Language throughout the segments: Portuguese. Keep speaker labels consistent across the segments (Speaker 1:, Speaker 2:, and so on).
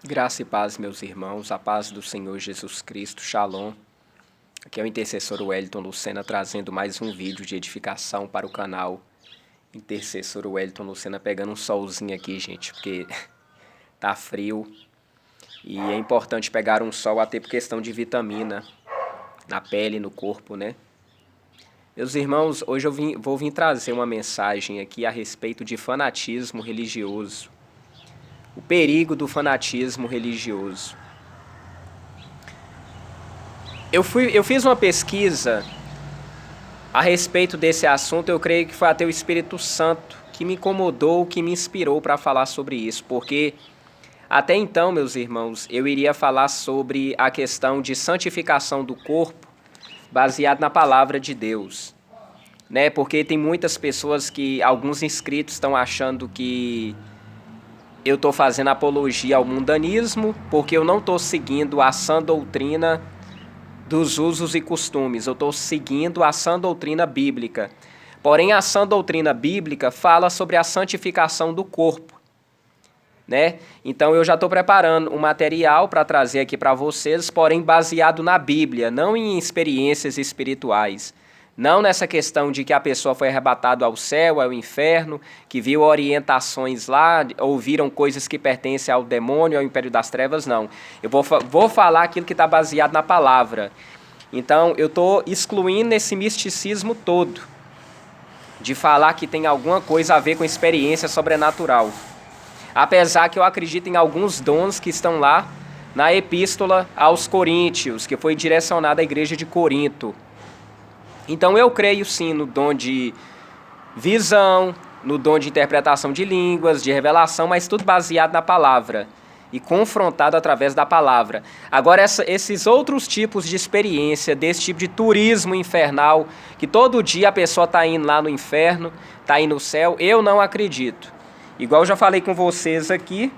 Speaker 1: Graça e paz, meus irmãos, a paz do Senhor Jesus Cristo, Shalom. Aqui é o intercessor Wellington Lucena trazendo mais um vídeo de edificação para o canal. Intercessor Wellington Lucena pegando um solzinho aqui, gente, porque tá frio. E é importante pegar um sol até por questão de vitamina na pele, no corpo, né? Meus irmãos, hoje eu vou vir trazer uma mensagem aqui a respeito de fanatismo religioso. O perigo do fanatismo religioso. Eu fiz uma pesquisa a respeito desse assunto, eu creio que foi até o Espírito Santo que me incomodou, que me inspirou para falar sobre isso, porque até então, meus irmãos, eu iria falar sobre a questão de santificação do corpo baseado na palavra de Deus, né? Porque tem muitas pessoas alguns inscritos estão achando que eu estou fazendo apologia ao mundanismo, porque eu não estou seguindo a sã doutrina dos usos e costumes, eu estou seguindo a sã doutrina bíblica. Porém, a sã doutrina bíblica fala sobre a santificação do corpo, né? Então, eu já estou preparando um material para trazer aqui para vocês, porém baseado na Bíblia, não em experiências espirituais. Não nessa questão de que a pessoa foi arrebatada ao céu, ao inferno, que viu orientações lá, ouviram coisas que pertencem ao demônio, ao império das trevas, não. Eu vou falar aquilo que está baseado na palavra. Então, eu estou excluindo esse misticismo todo, de falar que tem alguma coisa a ver com experiência sobrenatural. Apesar que eu acredito em alguns dons que estão lá na Epístola aos Coríntios, que foi direcionada à igreja de Corinto. Então eu creio sim no dom de visão, no dom de interpretação de línguas, de revelação, mas tudo baseado na palavra e confrontado através da palavra. Agora esses outros tipos de experiência, desse tipo de turismo infernal, que todo dia a pessoa está indo lá no inferno, está indo no céu, eu não acredito. Igual eu já falei com vocês aqui,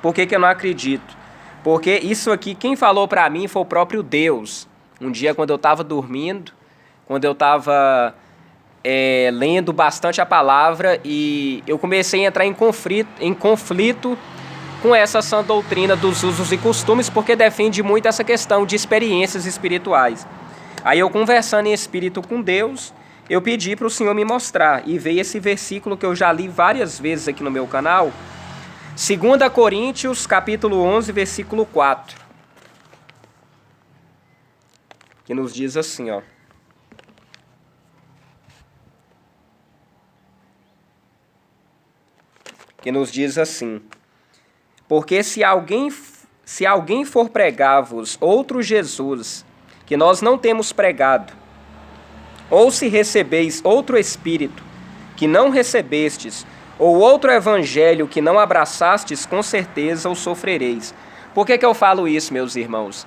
Speaker 1: por que eu não acredito? Porque isso aqui, quem falou para mim foi o próprio Deus. Um dia quando eu estava dormindo, quando eu estava lendo bastante a palavra e eu comecei a entrar em conflito com essa sã doutrina dos usos e costumes, porque defende muito essa questão de experiências espirituais. Aí eu conversando em espírito com Deus, eu pedi para o Senhor me mostrar e veio esse versículo que eu já li várias vezes aqui no meu canal, 2 Coríntios, capítulo 11, versículo 4, que nos diz assim, ó. Que nos diz assim: porque se alguém for pregar-vos outro Jesus, que nós não temos pregado, ou se recebeis outro Espírito, que não recebestes, ou outro Evangelho que não abraçastes, com certeza o sofrereis. Por que eu falo isso, meus irmãos?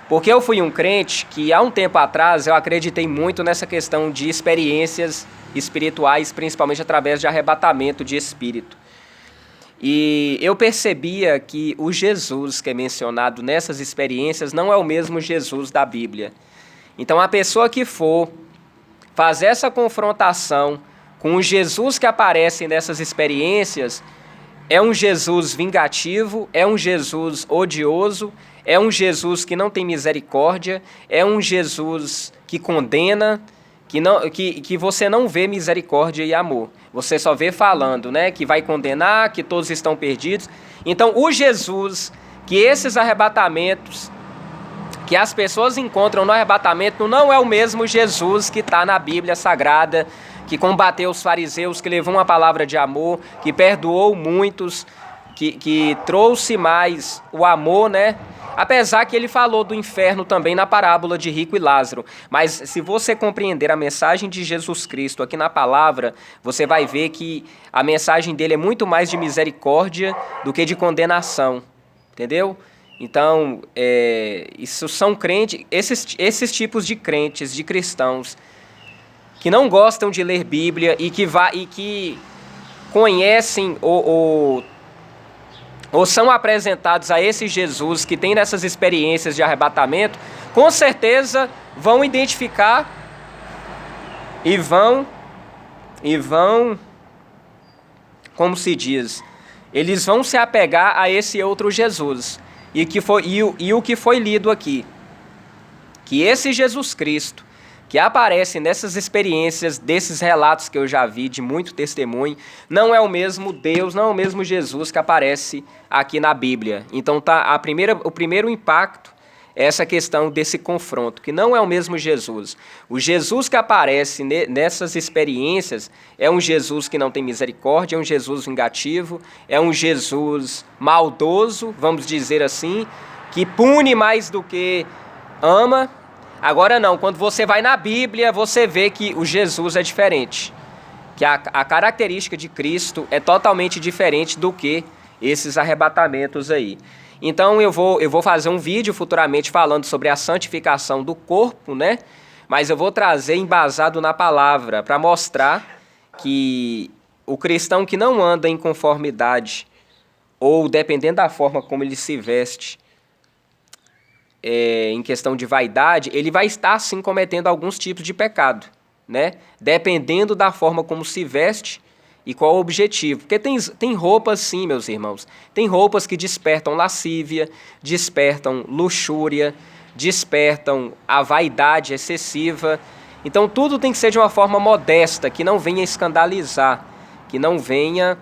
Speaker 1: Porque eu fui um crente que há um tempo atrás eu acreditei muito nessa questão de experiências espirituais, principalmente através de arrebatamento de espírito. E eu percebia que o Jesus que é mencionado nessas experiências não é o mesmo Jesus da Bíblia. Então a pessoa que for fazer essa confrontação com o Jesus que aparece nessas experiências é um Jesus vingativo, é um Jesus odioso, é um Jesus que não tem misericórdia, é um Jesus que condena, que você não vê misericórdia e amor. Você só vê falando, né, que vai condenar, que todos estão perdidos. Então, o Jesus que esses arrebatamentos, que as pessoas encontram no arrebatamento, não é o mesmo Jesus que está na Bíblia Sagrada, que combateu os fariseus, que levou uma palavra de amor, que perdoou muitos, que trouxe mais o amor, né? Apesar que ele falou do inferno também na parábola de Rico e Lázaro. Mas se você compreender a mensagem de Jesus Cristo aqui na palavra, você vai ver que a mensagem dele é muito mais de misericórdia do que de condenação. Entendeu? Então, isso são crentes, esses tipos de crentes, de cristãos, que não gostam de ler Bíblia e que conhecem ou são apresentados a esse Jesus que tem nessas experiências de arrebatamento, com certeza vão identificar e vão, como se diz, eles vão se apegar a esse outro Jesus. E o que foi lido aqui, que esse Jesus Cristo, que aparece nessas experiências, desses relatos que eu já vi, de muito testemunho, não é o mesmo Deus, não é o mesmo Jesus que aparece aqui na Bíblia. Então o primeiro impacto é essa questão desse confronto, que não é o mesmo Jesus. O Jesus que aparece nessas experiências é um Jesus que não tem misericórdia, é um Jesus vingativo, é um Jesus maldoso, vamos dizer assim, que pune mais do que ama. Agora não, quando você vai na Bíblia, você vê que o Jesus é diferente, que a característica de Cristo é totalmente diferente do que esses arrebatamentos aí. Então eu vou fazer um vídeo futuramente falando sobre a santificação do corpo, né? Mas eu vou trazer embasado na palavra para mostrar que o cristão que não anda em conformidade, ou dependendo da forma como ele se veste, em questão de vaidade, ele vai estar sim cometendo alguns tipos de pecado, né? Dependendo da forma como se veste e qual o objetivo. Porque tem roupas sim, meus irmãos, tem roupas que despertam lascívia, despertam luxúria, despertam a vaidade excessiva. Então tudo tem que ser de uma forma modesta, que não venha escandalizar, que não venha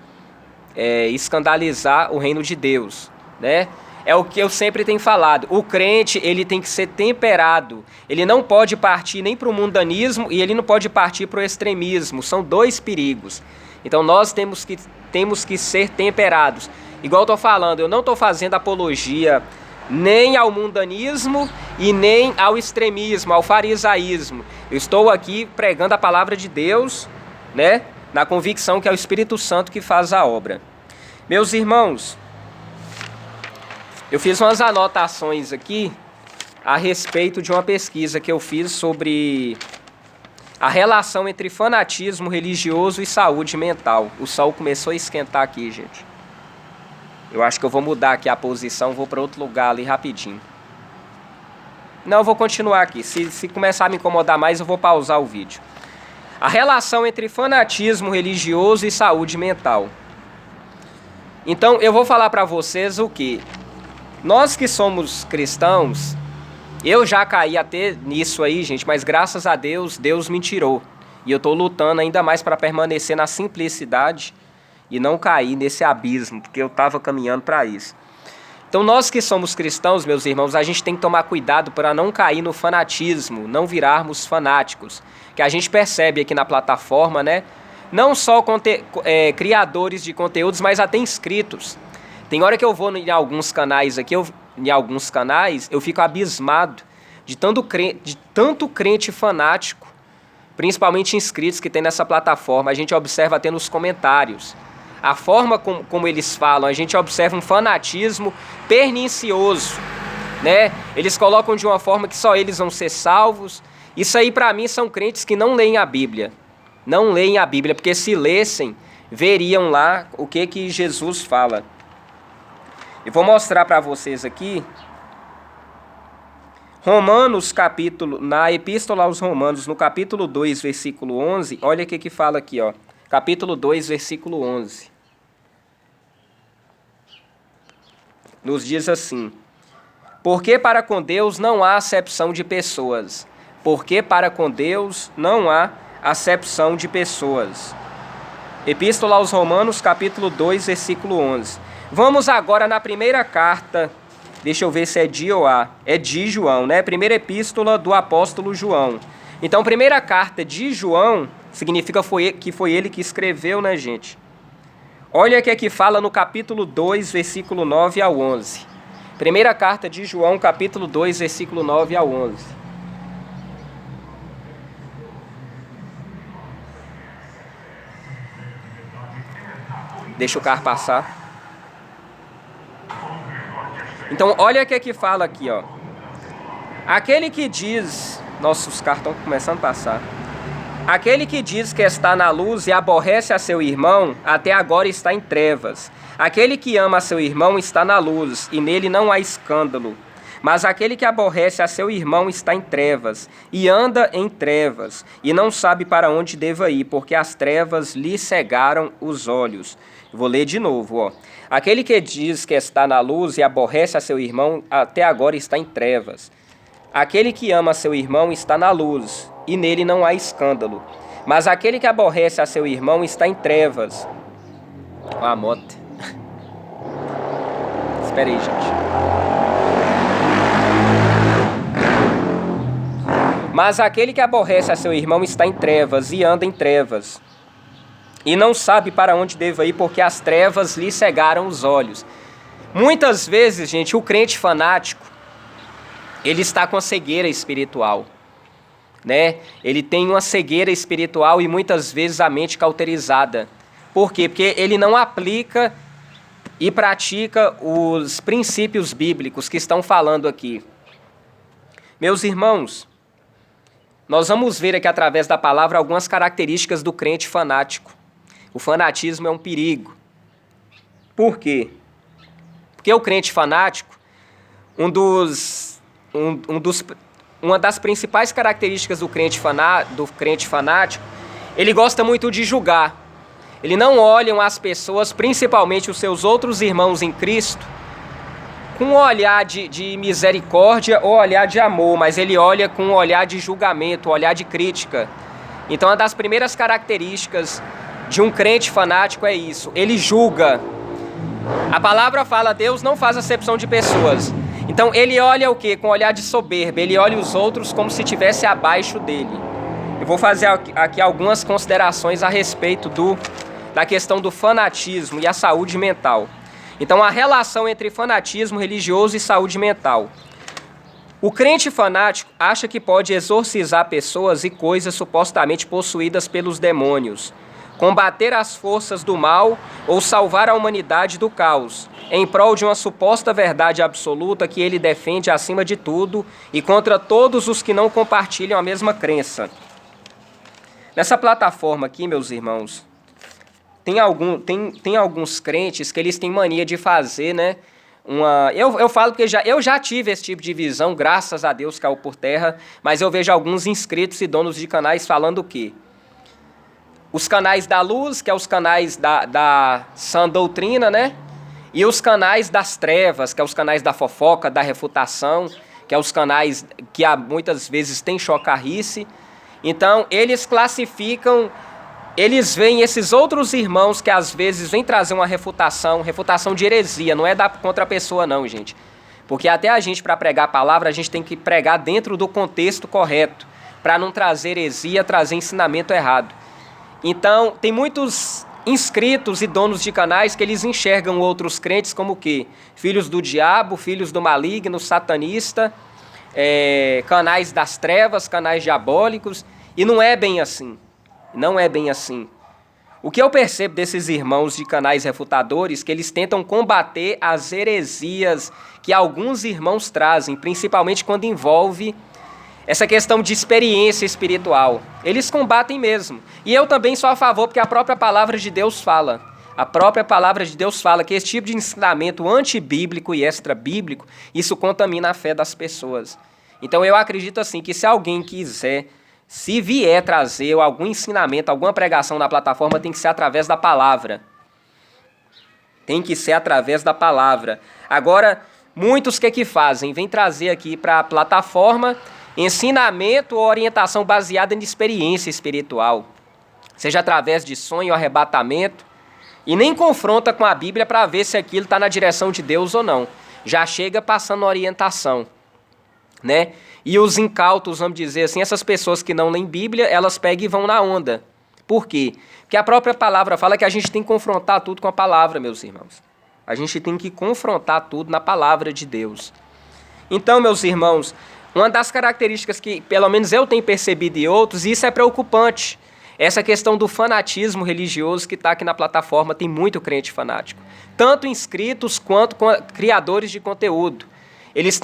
Speaker 1: escandalizar o reino de Deus, né? É o que eu sempre tenho falado. O crente, ele tem que ser temperado. Ele não pode partir nem para o mundanismo e ele não pode partir para o extremismo. São dois perigos. Então nós temos que ser temperados. Igual eu estou falando, eu não estou fazendo apologia nem ao mundanismo e nem ao extremismo, ao farisaísmo. Eu estou aqui pregando a palavra de Deus, né? Na convicção que é o Espírito Santo que faz a obra. Meus irmãos, eu fiz umas anotações aqui a respeito de uma pesquisa que eu fiz sobre a relação entre fanatismo religioso e saúde mental. O sol começou a esquentar aqui, gente. Eu acho que eu vou mudar aqui a posição, vou para outro lugar ali rapidinho. Não, eu vou continuar aqui. Se começar a me incomodar mais, eu vou pausar o vídeo. A relação entre fanatismo religioso e saúde mental. Então, eu vou falar para vocês o que? Nós que somos cristãos, eu já caí até nisso aí, gente, mas graças a Deus, Deus me tirou. E eu estou lutando ainda mais para permanecer na simplicidade e não cair nesse abismo, porque eu estava caminhando para isso. Então nós que somos cristãos, meus irmãos, a gente tem que tomar cuidado para não cair no fanatismo, não virarmos fanáticos. Que a gente percebe aqui na plataforma, né? Não só criadores de conteúdos, mas até inscritos. Tem hora que eu vou em alguns canais aqui, eu fico abismado de tanto crente fanático, principalmente inscritos que tem nessa plataforma. A gente observa até nos comentários. A forma como eles falam, a gente observa um fanatismo pernicioso, né? Eles colocam de uma forma que só eles vão ser salvos. Isso aí para mim são crentes que não leem a Bíblia. Não leem a Bíblia, porque se lessem, veriam lá o que Jesus fala. Eu vou mostrar para vocês aqui, Romanos na Epístola aos Romanos, no capítulo 2, versículo 11, olha o que fala aqui, ó. Capítulo 2, versículo 11. Nos diz assim: porque para com Deus não há acepção de pessoas. Porque para com Deus não há acepção de pessoas. Epístola aos Romanos, capítulo 2, versículo 11. Vamos agora na primeira carta, deixa eu ver se é de ou a, é de João, né? Primeira epístola do apóstolo João. Então, primeira carta de João significa que foi ele que escreveu, né, gente? Olha o que fala no capítulo 2, versículo 9 ao 11. Primeira carta de João, capítulo 2, versículo 9 ao 11. Deixa o carro passar. Então, olha o que fala aqui, ó. Aquele que diz... Nossa, os carros estão começando a passar. Aquele que diz que está na luz e aborrece a seu irmão, até agora está em trevas. Aquele que ama a seu irmão está na luz, e nele não há escândalo. Mas aquele que aborrece a seu irmão está em trevas, e anda em trevas, e não sabe para onde deva ir, porque as trevas lhe cegaram os olhos. Vou ler de novo, ó. Aquele que diz que está na luz e aborrece a seu irmão, até agora está em trevas. Aquele que ama a seu irmão está na luz, e nele não há escândalo. Mas aquele que aborrece a seu irmão está em trevas. Ó a moto. Espera aí, gente. Mas aquele que aborrece a seu irmão está em trevas e anda em trevas. E não sabe para onde deva ir, porque as trevas lhe cegaram os olhos. Muitas vezes, gente, o crente fanático, ele está com a cegueira espiritual, né? Ele tem uma cegueira espiritual e muitas vezes a mente cauterizada. Por quê? Porque ele não aplica e pratica os princípios bíblicos que estão falando aqui. Meus irmãos, nós vamos ver aqui através da palavra algumas características do crente fanático. O fanatismo é um perigo. Por quê? Porque o crente fanático, uma das principais características do crente fanático, ele gosta muito de julgar. Ele não olha as pessoas, principalmente os seus outros irmãos em Cristo, com um olhar de misericórdia ou olhar de amor, mas ele olha com um olhar de julgamento, um olhar de crítica. Então, uma das primeiras características de um crente fanático é isso, ele julga. A palavra fala, Deus não faz acepção de pessoas. Então ele olha o quê? Com um olhar de soberba, ele olha os outros como se estivesse abaixo dele. Eu vou fazer aqui algumas considerações a respeito da questão do fanatismo e a saúde mental. Então a relação entre fanatismo religioso e saúde mental. O crente fanático acha que pode exorcizar pessoas e coisas supostamente possuídas pelos demônios, combater as forças do mal ou salvar a humanidade do caos, em prol de uma suposta verdade absoluta que ele defende acima de tudo e contra todos os que não compartilham a mesma crença. Nessa plataforma aqui, meus irmãos, tem alguns crentes que eles têm mania de fazer, né? Eu falo porque eu já tive esse tipo de visão, graças a Deus caiu por terra, mas eu vejo alguns inscritos e donos de canais falando o quê? Os canais da luz, que é os canais da sã doutrina, né? E os canais das trevas, que é os canais da fofoca, da refutação, que é os canais que muitas vezes tem chocarrice. Então, eles classificam, eles veem esses outros irmãos que às vezes vêm trazer uma refutação de heresia, não é contra a pessoa não, gente. Porque até a gente, para pregar a palavra, a gente tem que pregar dentro do contexto correto, para não trazer heresia, trazer ensinamento errado. Então, tem muitos inscritos e donos de canais que eles enxergam outros crentes como o quê? Filhos do diabo, filhos do maligno, satanista, canais das trevas, canais diabólicos, e não é bem assim. Não é bem assim. O que eu percebo desses irmãos de canais refutadores, que eles tentam combater as heresias que alguns irmãos trazem, principalmente quando envolve essa questão de experiência espiritual. Eles combatem mesmo. E eu também sou a favor, porque a própria palavra de Deus fala. A própria palavra de Deus fala que esse tipo de ensinamento antibíblico e extra-bíblico, isso contamina a fé das pessoas. Então eu acredito assim, que se alguém quiser, se vier trazer algum ensinamento, alguma pregação na plataforma, tem que ser através da palavra. Tem que ser através da palavra. Agora, muitos que fazem? Vêm trazer aqui para a plataforma ensinamento ou orientação baseada em experiência espiritual, seja através de sonho ou arrebatamento, e nem confronta com a Bíblia para ver se aquilo está na direção de Deus ou não. Já chega passando orientação, né? E os incautos, vamos dizer assim, essas pessoas que não leem Bíblia, elas pegam e vão na onda. Por quê? Porque a própria palavra fala que a gente tem que confrontar tudo com a palavra, meus irmãos. A gente tem que confrontar tudo na palavra de Deus. Então, meus irmãos, uma das características que, pelo menos eu tenho percebido e outros, e isso é preocupante, essa questão do fanatismo religioso que está aqui na plataforma, tem muito crente fanático. Tanto inscritos quanto criadores de conteúdo. Eles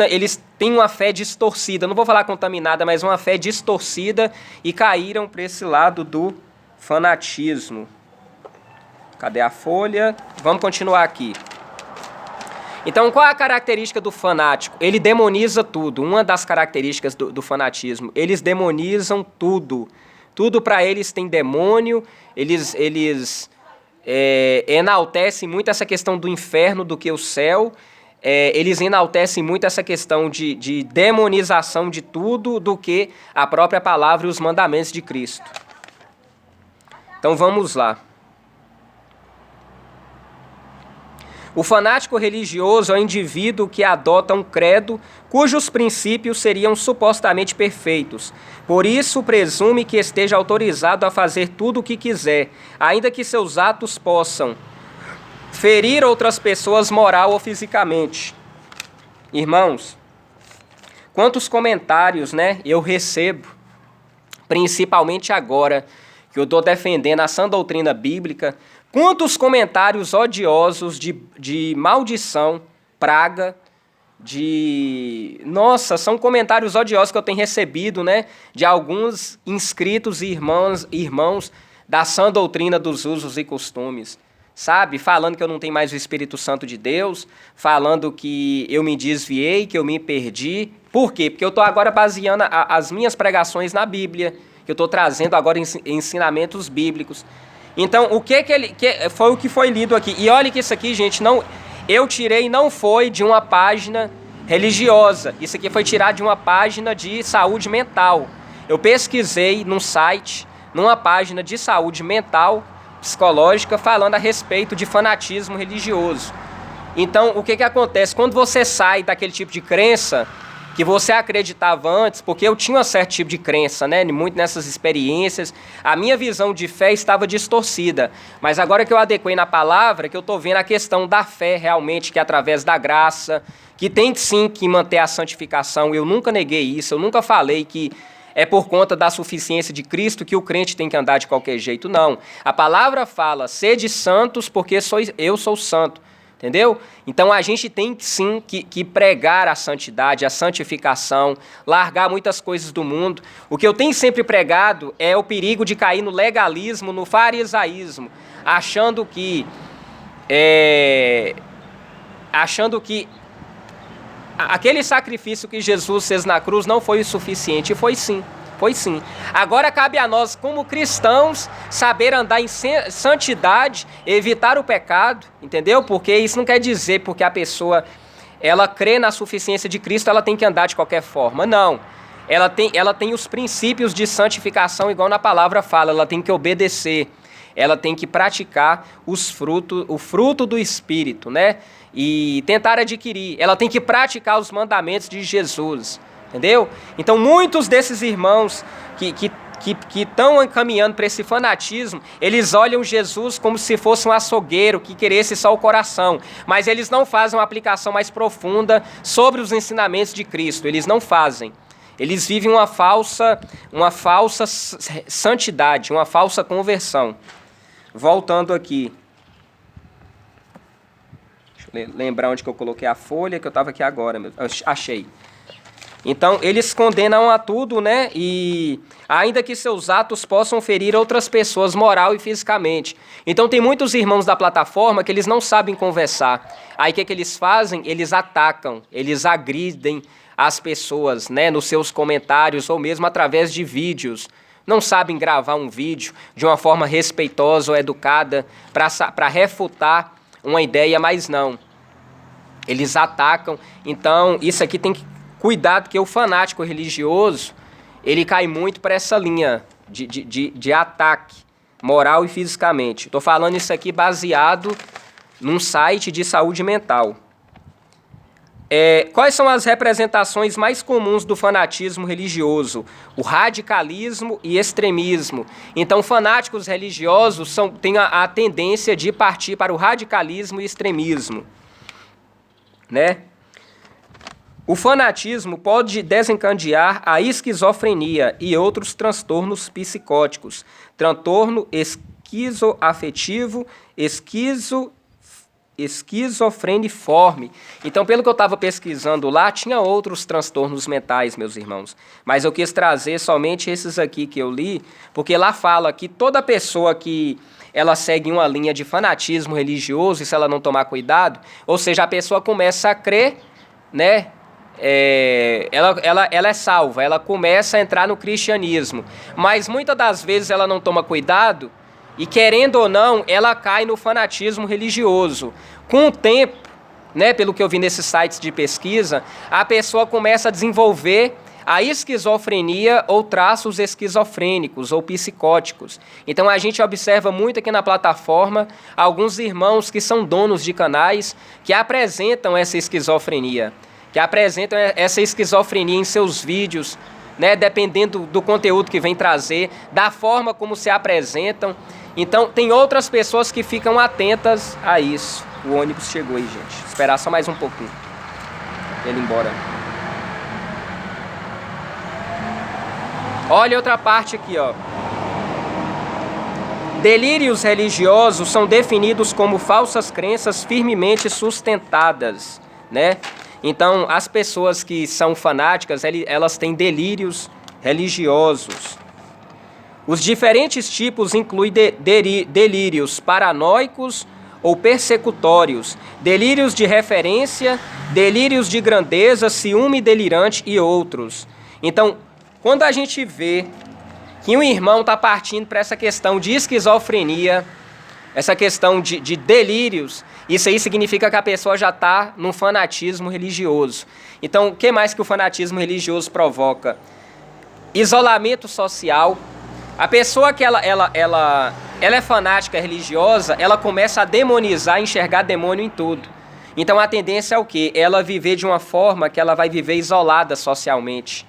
Speaker 1: têm uma fé distorcida, não vou falar contaminada, mas uma fé distorcida e caíram para esse lado do fanatismo. Cadê a folha? Vamos continuar aqui. Então, qual é a característica do fanático? Ele demoniza tudo. Uma das características do fanatismo, eles demonizam tudo. Tudo para eles tem demônio, eles enaltecem muito essa questão do inferno do que o céu. Eles enaltecem muito essa questão de demonização de tudo do que a própria palavra e os mandamentos de Cristo. Então vamos lá. O fanático religioso é o indivíduo que adota um credo cujos princípios seriam supostamente perfeitos. Por isso, presume que esteja autorizado a fazer tudo o que quiser, ainda que seus atos possam ferir outras pessoas moral ou fisicamente. Irmãos, quantos comentários, eu recebo, principalmente agora que eu estou defendendo a sã doutrina bíblica, quantos comentários odiosos de maldição, praga, Nossa, são comentários odiosos que eu tenho recebido, de alguns inscritos e irmãos da sã doutrina dos usos e costumes, sabe? Falando que eu não tenho mais o Espírito Santo de Deus, falando que eu me desviei, que eu me perdi. Por quê? Porque eu estou agora baseando as minhas pregações na Bíblia, que eu estou trazendo agora ensinamentos bíblicos. Então, foi o que foi lido aqui. E olha que isso aqui, gente, eu tirei, não foi de uma página religiosa. Isso aqui foi tirado de uma página de saúde mental. Eu pesquisei num site, numa página de saúde mental, psicológica, falando a respeito de fanatismo religioso. Então, o que acontece? Quando você sai daquele tipo de crença que você acreditava antes, porque eu tinha um certo tipo de crença, muito nessas experiências, a minha visão de fé estava distorcida, mas agora que eu adequei na palavra, que eu estou vendo a questão da fé realmente, que é através da graça, que tem sim que manter a santificação, eu nunca neguei isso, eu nunca falei que é por conta da suficiência de Cristo que o crente tem que andar de qualquer jeito, não. A palavra fala, sede santos porque eu sou santo. Entendeu? Então a gente tem sim que pregar a santidade, a santificação, largar muitas coisas do mundo. O que eu tenho sempre pregado é o perigo de cair no legalismo, no farisaísmo, achando que aquele sacrifício que Jesus fez na cruz não foi o suficiente. E foi sim. Foi sim. Agora cabe a nós, como cristãos, saber andar em santidade, evitar o pecado, entendeu? Porque isso não quer dizer porque a pessoa ela crê na suficiência de Cristo, ela tem que andar de qualquer forma. Não. Ela tem os princípios de santificação, igual na palavra fala, ela tem que obedecer, ela tem que praticar o fruto do Espírito, e tentar adquirir. Ela tem que praticar os mandamentos de Jesus. Entendeu? Então muitos desses irmãos que estão encaminhando para esse fanatismo, eles olham Jesus como se fosse um açougueiro que queresse só o coração, mas eles não fazem uma aplicação mais profunda sobre os ensinamentos de Cristo, eles não fazem. Eles vivem uma falsa santidade, uma falsa conversão. Voltando aqui. Deixa eu lembrar onde que eu coloquei a folha, que eu estava aqui agora. Achei. Então, eles condenam a tudo, e ainda que seus atos possam ferir outras pessoas moral e fisicamente. Então, tem muitos irmãos da plataforma que eles não sabem conversar. Aí, o que eles fazem? Eles atacam, eles agridem as pessoas, nos seus comentários ou mesmo através de vídeos. Não sabem gravar um vídeo de uma forma respeitosa ou educada para refutar uma ideia, mas não. Eles atacam. Então, isso aqui tem que cuidado, que o fanático religioso, ele cai muito para essa linha de ataque, moral e fisicamente. Estou falando isso aqui baseado num site de saúde mental. Quais são as representações mais comuns do fanatismo religioso? O radicalismo e extremismo. Então, fanáticos religiosos têm a tendência de partir para o radicalismo e extremismo, O fanatismo pode desencadear a esquizofrenia e outros transtornos psicóticos, transtorno esquizoafetivo, esquizofreniforme. Então, pelo que eu estava pesquisando lá, tinha outros transtornos mentais, meus irmãos. Mas eu quis trazer somente esses aqui que eu li, porque lá fala que toda pessoa que ela segue uma linha de fanatismo religioso, e se ela não tomar cuidado, ou seja, a pessoa começa a crer, ela é salva, ela começa a entrar no cristianismo, mas muitas das vezes ela não toma cuidado E querendo ou não, ela cai no fanatismo religioso. Com o tempo, né, pelo que eu vi nesses sites de pesquisa, a pessoa começa a desenvolver a esquizofrenia ou traços esquizofrênicos ou psicóticos. Então a gente observa muito aqui na plataforma alguns irmãos que são donos de canais que apresentam essa esquizofrenia, em seus vídeos, né, dependendo do conteúdo que vem trazer, da forma como se apresentam. Então tem outras pessoas que ficam atentas a isso. O ônibus chegou aí, gente. Vou esperar só mais um pouquinho ele ir embora. Olha outra parte aqui, ó. Delírios religiosos são definidos como falsas crenças firmemente sustentadas, né? Então, as pessoas que são fanáticas, elas têm delírios religiosos. Os diferentes tipos incluem delírios paranoicos ou persecutórios, delírios de referência, delírios de grandeza, ciúme delirante e outros. Então, quando a gente vê que um irmão está partindo para essa questão de esquizofrenia, essa questão de delírios, isso aí significa que a pessoa já está num fanatismo religioso. Então, o que mais que o fanatismo religioso provoca? Isolamento social. A pessoa que ela é fanática religiosa, ela começa a demonizar, enxergar demônio em tudo. Então, a tendência é o quê? Ela viver de uma forma que ela vai viver isolada socialmente.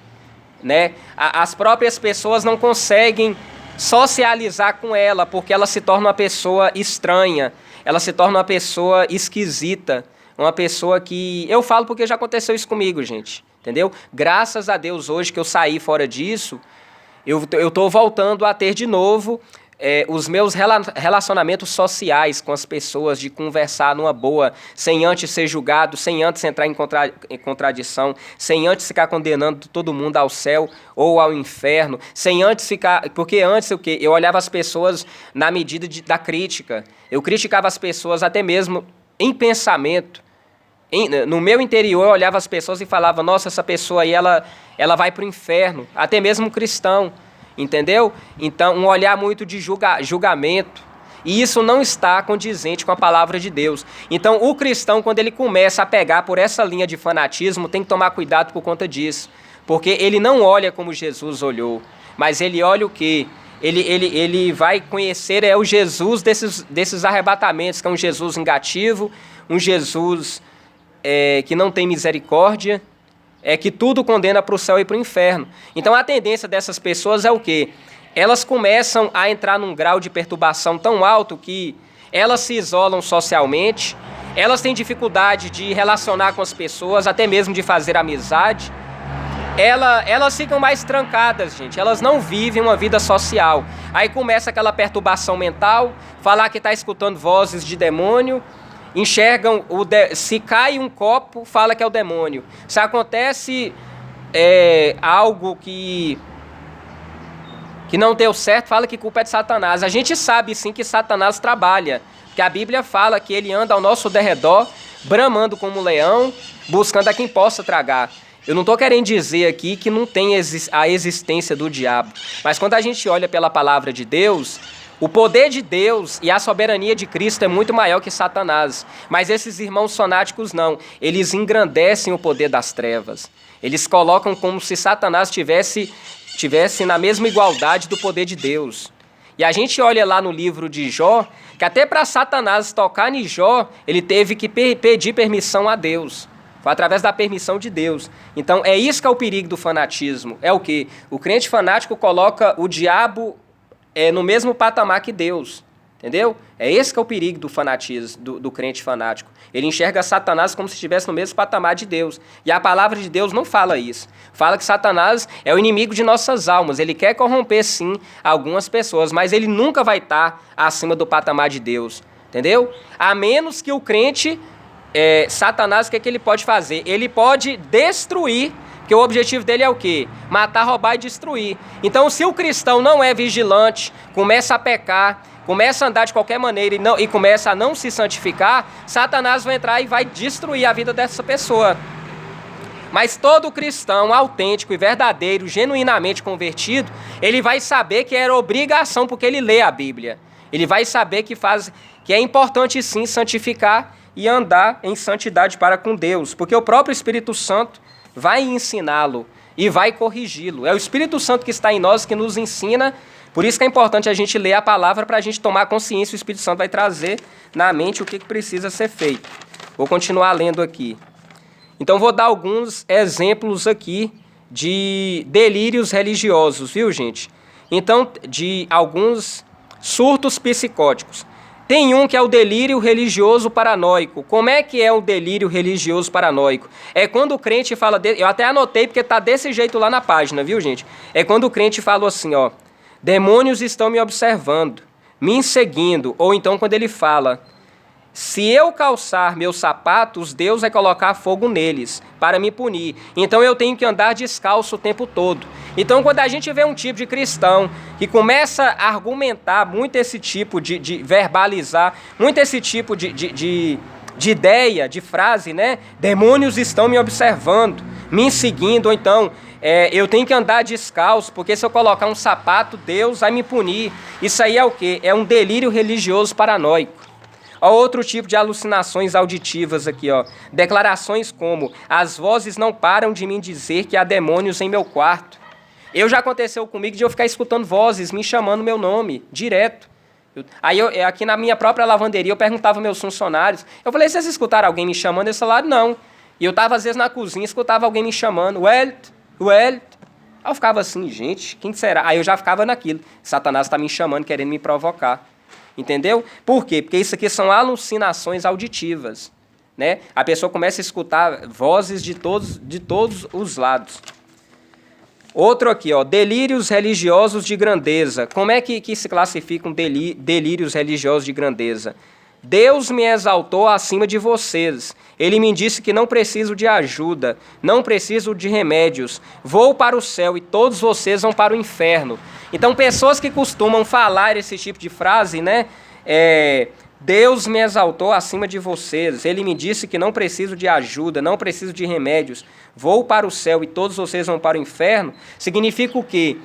Speaker 1: Né? As próprias pessoas não conseguem socializar com ela, porque ela se torna uma pessoa estranha, ela se torna uma pessoa esquisita, uma pessoa que... Eu falo porque já aconteceu isso comigo, gente, entendeu? Graças a Deus, hoje que eu saí fora disso, eu estou voltando a ter de novo os meus relacionamentos sociais com as pessoas, de conversar numa boa, sem antes ser julgado, sem antes entrar em contradição, sem antes ficar condenando todo mundo ao céu ou ao inferno, sem antes ficar... Porque antes o quê? Eu olhava as pessoas na medida da crítica. Eu criticava as pessoas até mesmo em pensamento. No meu interior eu olhava as pessoas e falava, nossa, essa pessoa aí, ela vai para o inferno, até mesmo cristão. Entendeu? Então, um olhar muito de julgamento. E isso não está condizente com a palavra de Deus. Então, o cristão, quando ele começa a pegar por essa linha de fanatismo, tem que tomar cuidado por conta disso. Porque ele não olha como Jesus olhou, mas ele olha o quê? Ele vai conhecer o Jesus desses arrebatamentos, que é um Jesus vingativo, um Jesus que não tem misericórdia, que tudo condena para o céu e para o inferno. Então a tendência dessas pessoas é o quê? Elas começam a entrar num grau de perturbação tão alto que elas se isolam socialmente, elas têm dificuldade de relacionar com as pessoas, até mesmo de fazer amizade. Elas ficam mais trancadas, gente. Elas não vivem uma vida social. Aí começa aquela perturbação mental, falar que está escutando vozes de demônio, enxergam, se cai um copo, fala que é o demônio. Se acontece algo que não deu certo, fala que culpa é de Satanás. A gente sabe sim que Satanás trabalha, porque a Bíblia fala que ele anda ao nosso derredor, bramando como um leão, buscando a quem possa tragar. Eu não estou querendo dizer aqui que não tem a existência do diabo, mas quando a gente olha pela palavra de Deus, o poder de Deus e a soberania de Cristo é muito maior que Satanás. Mas esses irmãos fanáticos não. Eles engrandecem o poder das trevas. Eles colocam como se Satanás tivesse na mesma igualdade do poder de Deus. E a gente olha lá no livro de Jó, que até para Satanás tocar em Jó, ele teve que pedir permissão a Deus. Foi através da permissão de Deus. Então é isso que é o perigo do fanatismo. É o quê? O crente fanático coloca o diabo no mesmo patamar que Deus, entendeu? É esse que é o perigo do fanatismo, do crente fanático. Ele enxerga Satanás como se estivesse no mesmo patamar de Deus. E a palavra de Deus não fala isso. Fala que Satanás é o inimigo de nossas almas. Ele quer corromper, sim, algumas pessoas, mas ele nunca vai estar acima do patamar de Deus, entendeu? A menos que o crente, Satanás, o que é que ele pode fazer? Ele pode destruir. Porque o objetivo dele é o quê? Matar, roubar e destruir. Então, se o cristão não é vigilante, começa a pecar, começa a andar de qualquer maneira e começa a não se santificar, Satanás vai entrar e vai destruir a vida dessa pessoa. Mas todo cristão autêntico e verdadeiro, genuinamente convertido, ele vai saber que era obrigação, porque ele lê a Bíblia. Ele vai saber que é importante sim santificar e andar em santidade para com Deus, porque o próprio Espírito Santo vai ensiná-lo e vai corrigi-lo. É o Espírito Santo que está em nós que nos ensina, por isso que é importante a gente ler a palavra para a gente tomar consciência, o Espírito Santo vai trazer na mente o que precisa ser feito. Vou continuar lendo aqui. Então vou dar alguns exemplos aqui de delírios religiosos, viu, gente? Então, de alguns surtos psicóticos. Tem um que é o delírio religioso paranoico. Como é que é o delírio religioso paranoico? É quando o crente fala... Eu até anotei porque tá desse jeito lá na página, viu, gente? É quando o crente fala assim, ó... Demônios estão me observando, me seguindo. Ou então quando ele fala... Se eu calçar meus sapatos, Deus vai colocar fogo neles para me punir. Então eu tenho que andar descalço o tempo todo. Então quando a gente vê um tipo de cristão que começa a argumentar muito esse tipo de verbalizar, muito esse tipo de ideia, de frase, né? Demônios estão me observando, me seguindo, ou então... eu tenho que andar descalço, porque se eu colocar um sapato, Deus vai me punir. Isso aí é o quê? É um delírio religioso paranoico. Ó, outro tipo de alucinações auditivas aqui, ó. Declarações como: as vozes não param de me dizer que há demônios em meu quarto. Já aconteceu comigo de eu ficar escutando vozes me chamando meu nome, direto. Aí aqui na minha própria lavanderia eu perguntava aos meus funcionários, eu falei, vocês escutaram alguém me chamando? Eles falaram, não. E eu estava às vezes na cozinha, escutava alguém me chamando, Wellington. Aí eu ficava assim, gente, quem será? Aí eu já ficava naquilo, Satanás está me chamando, querendo me provocar. Entendeu? Por quê? Porque isso aqui são alucinações auditivas, né? A pessoa começa a escutar vozes de todos os lados. Outro aqui, ó, delírios religiosos de grandeza. Como é que se classificam delírios religiosos de grandeza? Deus me exaltou acima de vocês. Ele me disse que não preciso de ajuda, não preciso de remédios. Vou para o céu e todos vocês vão para o inferno. Então, pessoas que costumam falar esse tipo de frase, né? Deus me exaltou acima de vocês. Ele me disse que não preciso de ajuda, não preciso de remédios. Vou para o céu e todos vocês vão para o inferno. Significa o quê?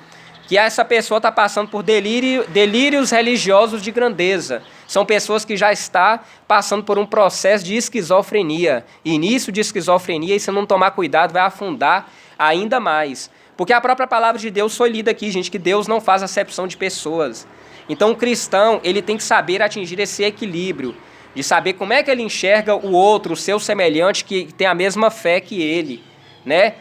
Speaker 1: Que essa pessoa está passando por delírios religiosos de grandeza. São pessoas que já estão passando por um processo de esquizofrenia. Início de esquizofrenia, e se não tomar cuidado, vai afundar ainda mais. Porque a própria palavra de Deus foi lida aqui, gente, que Deus não faz acepção de pessoas. Então o cristão, ele tem que saber atingir esse equilíbrio, de saber como é que ele enxerga o outro, o seu semelhante, que tem a mesma fé que ele, né?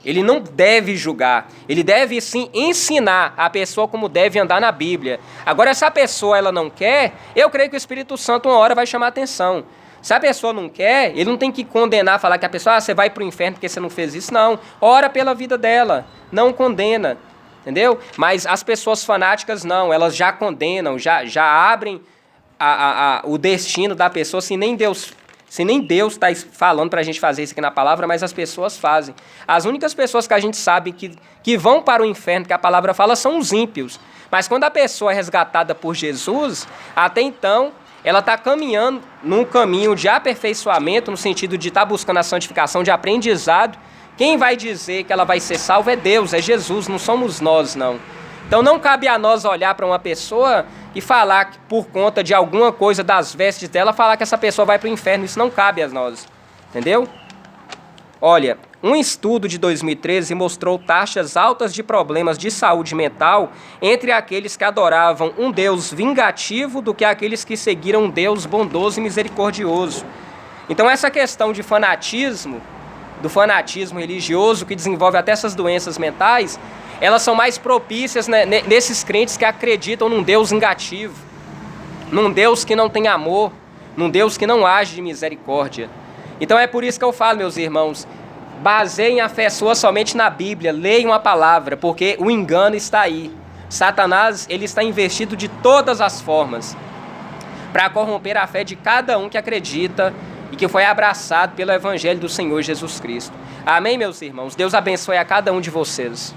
Speaker 1: Ele não deve julgar, ele deve sim ensinar a pessoa como deve andar na Bíblia. Agora, se a pessoa ela não quer, eu creio que o Espírito Santo uma hora vai chamar a atenção. Se a pessoa não quer, ele não tem que condenar, falar que a pessoa, você vai para o inferno porque você não fez isso, não. Ora pela vida dela, não condena, entendeu? Mas as pessoas fanáticas não, elas já condenam, já abrem o destino da pessoa, se nem Deus está falando para a gente fazer isso aqui na palavra, mas as pessoas fazem. As únicas pessoas que a gente sabe que vão para o inferno, que a palavra fala, são os ímpios. Mas quando a pessoa é resgatada por Jesus, até então, ela está caminhando num caminho de aperfeiçoamento, no sentido de estar buscando a santificação, de aprendizado. Quem vai dizer que ela vai ser salva é Deus, é Jesus, não somos nós, não. Então não cabe a nós olhar para uma pessoa e falar que por conta de alguma coisa das vestes dela, falar que essa pessoa vai para o inferno. Isso não cabe a nós, entendeu? Olha, um estudo de 2013 mostrou taxas altas de problemas de saúde mental entre aqueles que adoravam um Deus vingativo do que aqueles que seguiram um Deus bondoso e misericordioso. Então essa questão de fanatismo, do fanatismo religioso que desenvolve até essas doenças mentais, elas são mais propícias, né, nesses crentes que acreditam num Deus vingativo, num Deus que não tem amor, num Deus que não age de misericórdia. Então é por isso que eu falo, meus irmãos, baseiem a fé sua somente na Bíblia, leiam a palavra, porque o engano está aí. Satanás, ele está investido de todas as formas para corromper a fé de cada um que acredita e que foi abraçado pelo Evangelho do Senhor Jesus Cristo. Amém, meus irmãos? Deus abençoe a cada um de vocês.